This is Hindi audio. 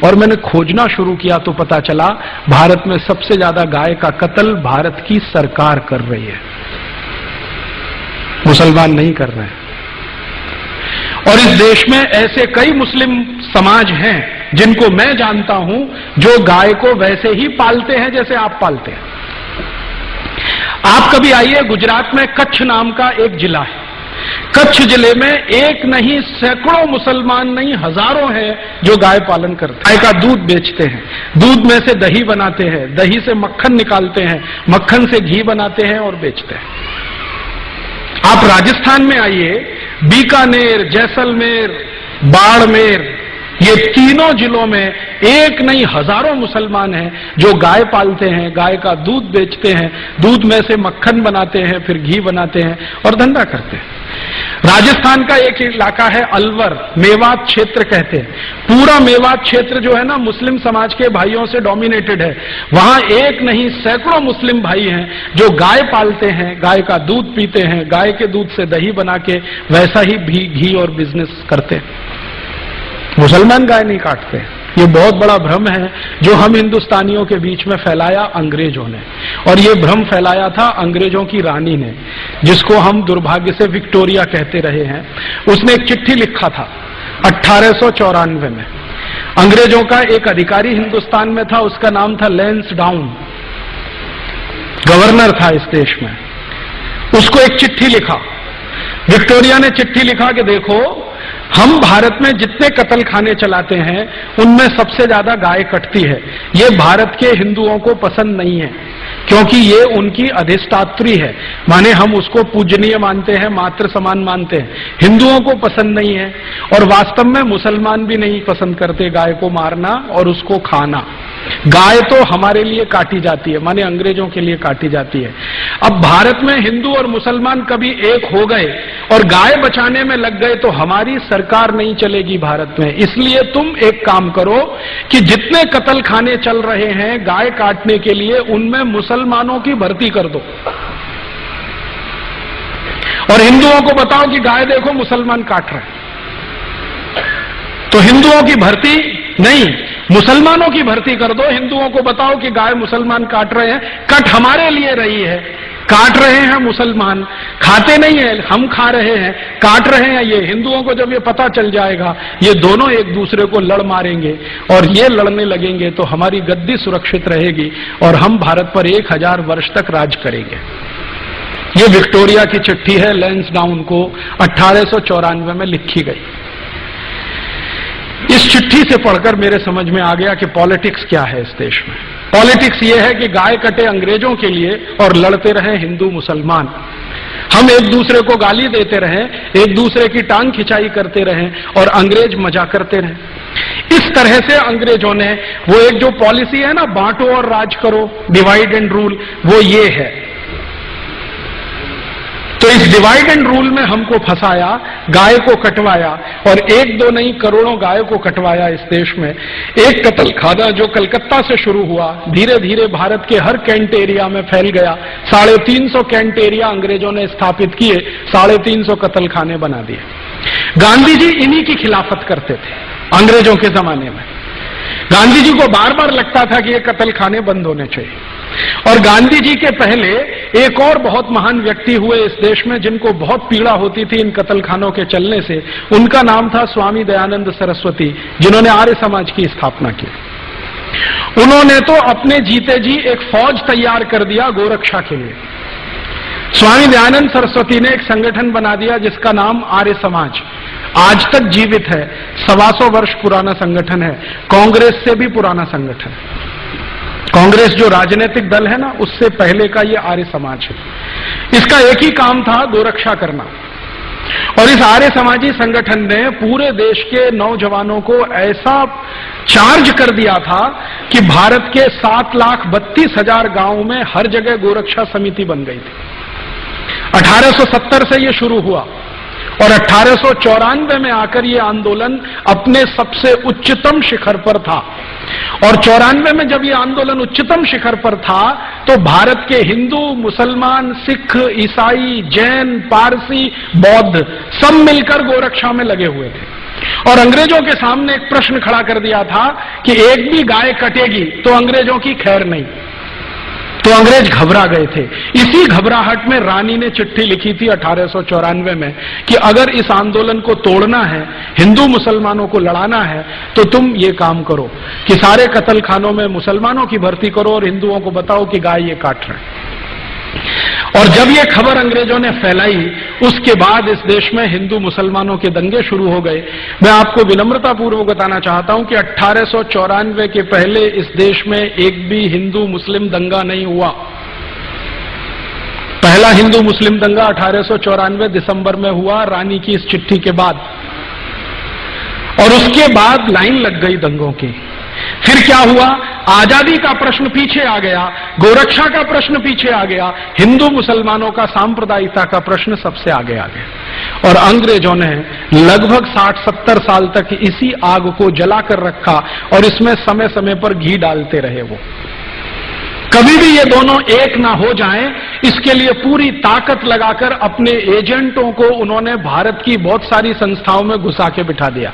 और मैंने खोजना शुरू किया तो पता चला भारत में सबसे ज्यादा गाय का कत्ल भारत की सरकार कर रही है, मुसलमान नहीं कर रहे हैं। और इस देश में ऐसे कई मुस्लिम समाज हैं जिनको मैं जानता हूं जो गाय को वैसे ही पालते हैं जैसे आप पालते हैं। आप कभी आइए, गुजरात में कच्छ नाम का एक जिला है। कच्छ जिले में एक नहीं सैकड़ों मुसलमान नहीं हजारों हैं जो गाय पालन करते हैं। गाय का दूध बेचते हैं, दूध में से दही बनाते हैं, दही से मक्खन निकालते हैं, मक्खन से घी बनाते हैं और बेचते हैं। आप राजस्थान में आइए, बीकानेर, जैसलमेर, बाड़मेर, ये तीनों जिलों में एक नहीं हजारों मुसलमान हैं जो गाय पालते हैं, गाय का दूध बेचते हैं, दूध में से मक्खन बनाते हैं, फिर घी बनाते हैं और धंधा करते हैं। राजस्थान का एक इलाका है अलवर, मेवात क्षेत्र कहते हैं। पूरा मेवात क्षेत्र जो है ना मुस्लिम समाज के भाइयों से डोमिनेटेड है। वहां एक नहीं सैकड़ों मुस्लिम भाई हैं जो गाय पालते हैं, गाय का दूध पीते हैं, गाय के दूध से दही बना के वैसा ही भी घी और बिजनेस करते हैं। मुसलमान गाय नहीं काटते। ये बहुत बड़ा भ्रम है जो हम हिंदुस्तानियों के बीच में फैलाया अंग्रेजों ने, और ये भ्रम फैलाया था अंग्रेजों की रानी ने, जिसको हम दुर्भाग्य से विक्टोरिया कहते रहे हैं। उसने एक चिट्ठी लिखा था 1894 में। अंग्रेजों का एक अधिकारी हिंदुस्तान में था, उसका नाम था लैंसडाउन, गवर्नर था इस देश में। उसको एक चिट्ठी लिखा, विक्टोरिया ने चिट्ठी लिखा कि देखो, हम भारत में जितने कत्ल खाने चलाते हैं उनमें सबसे ज्यादा गाय कटती है। ये भारत के हिंदुओं को पसंद नहीं है क्योंकि ये उनकी अधिष्ठात्री है, माने हम उसको पूजनीय मानते हैं, मातृ समान मानते हैं। हिंदुओं को पसंद नहीं है और वास्तव में मुसलमान भी नहीं पसंद करते गाय को मारना और उसको खाना। गाय तो हमारे लिए काटी जाती है, माने अंग्रेजों के लिए काटी जाती है। अब भारत में हिंदू और मुसलमान कभी एक हो गए और गाय बचाने में लग गए तो हमारी सरकार नहीं चलेगी भारत में। इसलिए तुम एक काम करो कि जितने कत्ल खाने चल रहे हैं गाय काटने के लिए, उनमें मुसलमानों की भर्ती कर दो और हिंदुओं को बताओ कि गाय देखो मुसलमान काट रहे हैं। तो हिंदुओं की भर्ती नहीं, मुसलमानों की भर्ती कर दो। हिंदुओं को बताओ कि गाय मुसलमान काट रहे हैं, कट हमारे लिए रही है, काट रहे हैं मुसलमान, खाते नहीं है, हम खा रहे हैं, काट रहे हैं ये। हिंदुओं को जब ये पता चल जाएगा, ये दोनों एक दूसरे को लड़ मारेंगे और ये लड़ने लगेंगे तो हमारी गद्दी सुरक्षित रहेगी और हम भारत पर 1000 वर्ष तक राज करेंगे। ये विक्टोरिया की चिट्ठी है, लैंसडाउन को 1894 में लिखी गई। इस चिट्ठी से पढ़कर मेरे समझ में आ गया कि पॉलिटिक्स क्या है इस देश में। पॉलिटिक्स ये है कि गाय कटे अंग्रेजों के लिए और लड़ते रहे हिंदू मुसलमान। हम एक दूसरे को गाली देते रहें, एक दूसरे की टांग खिंचाई करते रहें और अंग्रेज मजा करते रहें। इस तरह से अंग्रेजों ने वो एक जो पॉलिसी है ना, बांटो और राज करो, डिवाइड एंड रूल, वो ये है। तो इस डिवाइड एंड रूल में हमको फंसाया, गाय को कटवाया और एक दो नहीं करोड़ों गाय को कटवाया इस देश में। एक कत्ल खाना जो कलकत्ता से शुरू हुआ, धीरे धीरे भारत के हर कैंट एरिया में फैल गया। 350 कैंट एरिया अंग्रेजों ने स्थापित किए, 350 कत्ल खाने बना दिए। गांधी जी इन्हीं की खिलाफत करते थे अंग्रेजों के जमाने में। गांधी जी को बार बार लगता था कि ये कत्ल खाने बंद होने चाहिए। और गांधी जी के पहले एक और बहुत महान व्यक्ति हुए इस देश में जिनको बहुत पीड़ा होती थी इन कत्ल खानों के चलने से। उनका नाम था स्वामी दयानंद सरस्वती, जिन्होंने आर्य समाज की स्थापना की। उन्होंने तो अपने जीते जी एक फौज तैयार कर दिया गोरक्षा के लिए। स्वामी दयानंद सरस्वती ने एक संगठन बना दिया जिसका नाम आर्य समाज, आज तक जीवित है। 125 वर्ष पुराना संगठन है, कांग्रेस से भी पुराना संगठन। कांग्रेस जो राजनीतिक दल है ना, उससे पहले का ये आर्य समाज है। इसका एक ही काम था, गोरक्षा करना। और इस आर्य समाजी संगठन ने पूरे देश के नौजवानों को ऐसा चार्ज कर दिया था कि भारत के 7,32,000 गांवों में हर जगह गोरक्षा समिति बन गई थी। 1870 से ये शुरू हुआ और 1894 में आकर ये आंदोलन अपने सबसे उच्चतम शिखर पर था। और 94 में जब ये आंदोलन उच्चतम शिखर पर था तो भारत के हिंदू, मुसलमान, सिख, ईसाई, जैन, पारसी, बौद्ध सब मिलकर गोरक्षा में लगे हुए थे। और अंग्रेजों के सामने एक प्रश्न खड़ा कर दिया था कि एक भी गाय कटेगी तो अंग्रेजों की खैर नहीं। तो अंग्रेज घबरा गए थे। इसी घबराहट में रानी ने चिट्ठी लिखी थी 1894 में कि अगर इस आंदोलन को तोड़ना है, हिंदू मुसलमानों को लड़ाना है, तो तुम ये काम करो कि सारे कत्ल खानों में मुसलमानों की भर्ती करो और हिंदुओं को बताओ कि गाय ये काट रहे हैं। और जब ये खबर अंग्रेजों ने फैलाई, उसके बाद इस देश में हिंदू मुसलमानों के दंगे शुरू हो गए। मैं आपको विनम्रतापूर्वक बताना चाहता हूं कि 1894 के पहले इस देश में एक भी हिंदू मुस्लिम दंगा नहीं हुआ। पहला हिंदू मुस्लिम दंगा 1894 दिसंबर में हुआ, रानी की इस चिट्ठी के बाद। और उसके बाद लाइन लग गई दंगों की। फिर क्या हुआ? आजादी का प्रश्न पीछे आ गया, गोरक्षा का प्रश्न पीछे आ गया, हिंदू मुसलमानों का सांप्रदायिकता का प्रश्न सबसे आगे आ गया। और अंग्रेजों ने लगभग 60-70 साल तक इसी आग को जलाकर रखा और इसमें समय समय पर घी डालते रहे। वो कभी भी ये दोनों एक ना हो जाएं, इसके लिए पूरी ताकत लगाकर अपने एजेंटों को उन्होंने भारत की बहुत सारी संस्थाओं में घुसा के बिठा दिया।